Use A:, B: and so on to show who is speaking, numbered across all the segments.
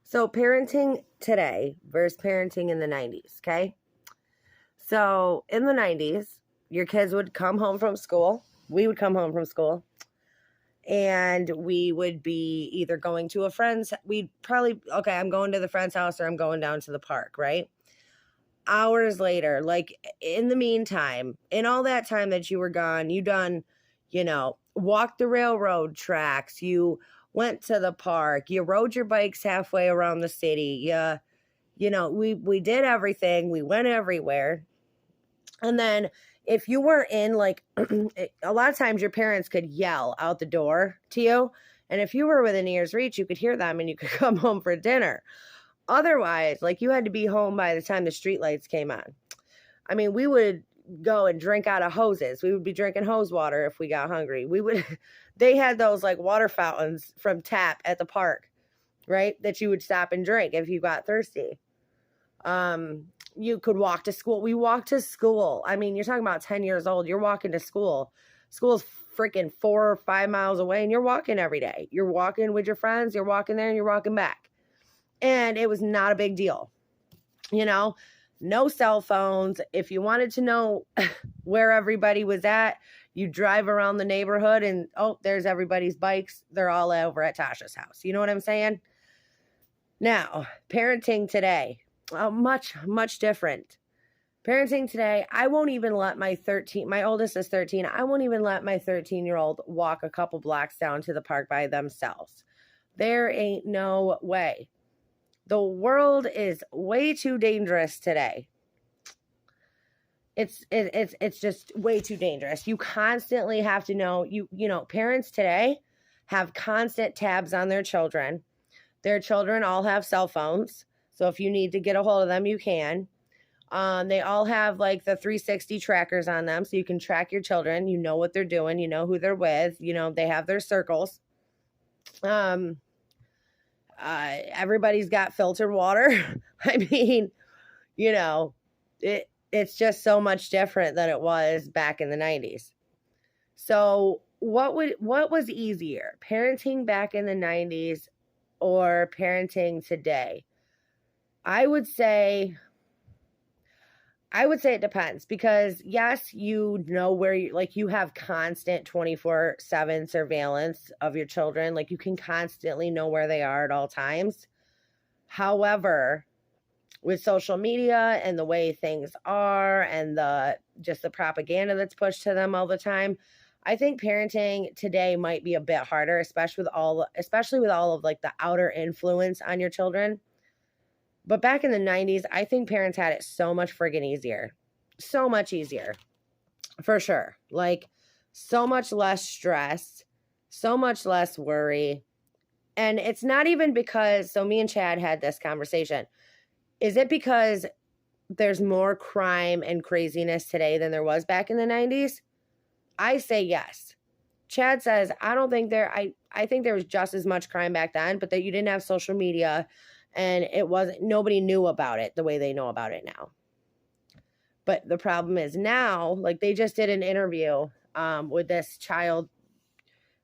A: So parenting today versus parenting in the 90s, okay? So in the 90s, your kids would come home from school. We would come home from school. And we would be either going to a friend's, we'd probably, okay, I'm going to the friend's house or I'm going down to the park, right? Hours later, like in the meantime, in all that time that you were gone, you done, walked the railroad tracks, you went to the park, you rode your bikes halfway around the city, we did everything, we went everywhere. And then if you were in like a lot of times your parents could yell out the door to you, and if you were within ear's reach, you could hear them and you could come home for dinner. Otherwise, like, you had to be home by the time the streetlights came on. I mean, we would go and drink out of hoses. We would be drinking hose water if we got hungry. They had those like water fountains from tap at the park, right? That you would stop and drink if you got thirsty. You could walk to school. We walked to school. I mean, you're talking about 10 years old. You're walking to school. School's freaking 4 or 5 miles away, and you're walking every day. You're walking with your friends. You're walking there and you're walking back. And it was not a big deal. No cell phones. If you wanted to know where everybody was at, you drive around the neighborhood and, oh, there's everybody's bikes. They're all over at Tasha's house. You know what I'm saying? Now, parenting today, much, much different. Parenting today, I won't even let my oldest is 13. I won't even let my 13-year-old walk a couple blocks down to the park by themselves. There ain't no way. The world is way too dangerous today. It's just way too dangerous. You constantly have to know, parents today have constant tabs on their children. Their children all have cell phones. So if you need to get a hold of them, you can. They all have like the 360 trackers on them. So you can track your children. You know what they're doing. You know who they're with. They have their circles. Everybody's got filtered water. I mean, it's just so much different than it was back in the 90s. So what was easier, parenting back in the 90s or parenting today? I would say it depends, because yes, where you have constant 24/7 surveillance of your children. Like, you can constantly know where they are at all times. However, with social media and the way things are and the propaganda that's pushed to them all the time, I think parenting today might be a bit harder, especially with all of like the outer influence on your children. But back in the 90s, I think parents had it so much friggin' easier. So much easier. For sure. Like, so much less stress. So much less worry. And it's not even because, so me and Chad had this conversation. Is it because there's more crime and craziness today than there was back in the 90s? I say yes. Chad says, I think there was just as much crime back then, but that you didn't have social media. And nobody knew about it the way they know about it now. But the problem is now, like, they just did an interview with this child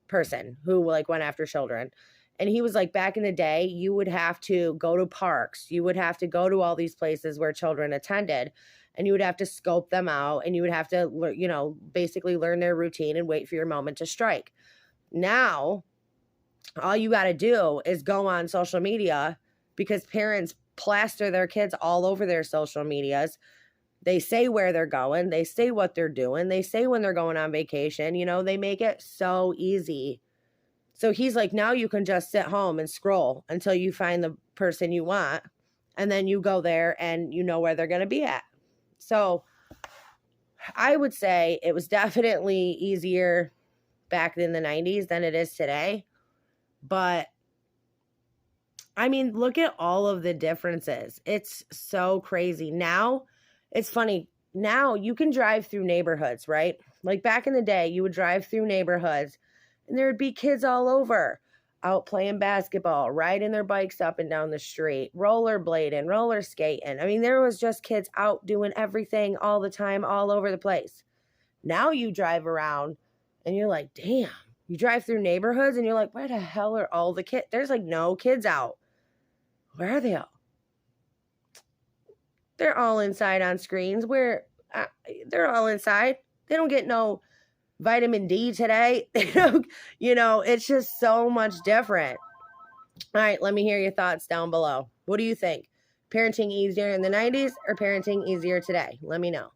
A: person who like went after children. And he was like, back in the day, you would have to go to parks. You would have to go to all these places where children attended, and you would have to scope them out, and you would have to, basically learn their routine and wait for your moment to strike. Now, all you got to do is go on social media, because parents plaster their kids all over their social medias. They say where they're going. They say what they're doing. They say when they're going on vacation. They make it so easy. So he's like, now you can just sit home and scroll until you find the person you want. And then you go there and you know where they're going to be at. So I would say it was definitely easier back in the 90s than it is today. But I mean, look at all of the differences. It's so crazy. Now, it's funny. Now you can drive through neighborhoods, right? Like back in the day, you would drive through neighborhoods and there would be kids all over out playing basketball, riding their bikes up and down the street, rollerblading, roller skating. I mean, there was just kids out doing everything all the time, all over the place. Now you drive around and you're like, damn. You drive through neighborhoods and you're like, where the hell are all the kids? There's like no kids out. Where are they all? They're all inside on screens. They're all inside. They don't get no vitamin D today. It's just so much different. All right, let me hear your thoughts down below. What do you think? Parenting easier in the 90s or parenting easier today? Let me know.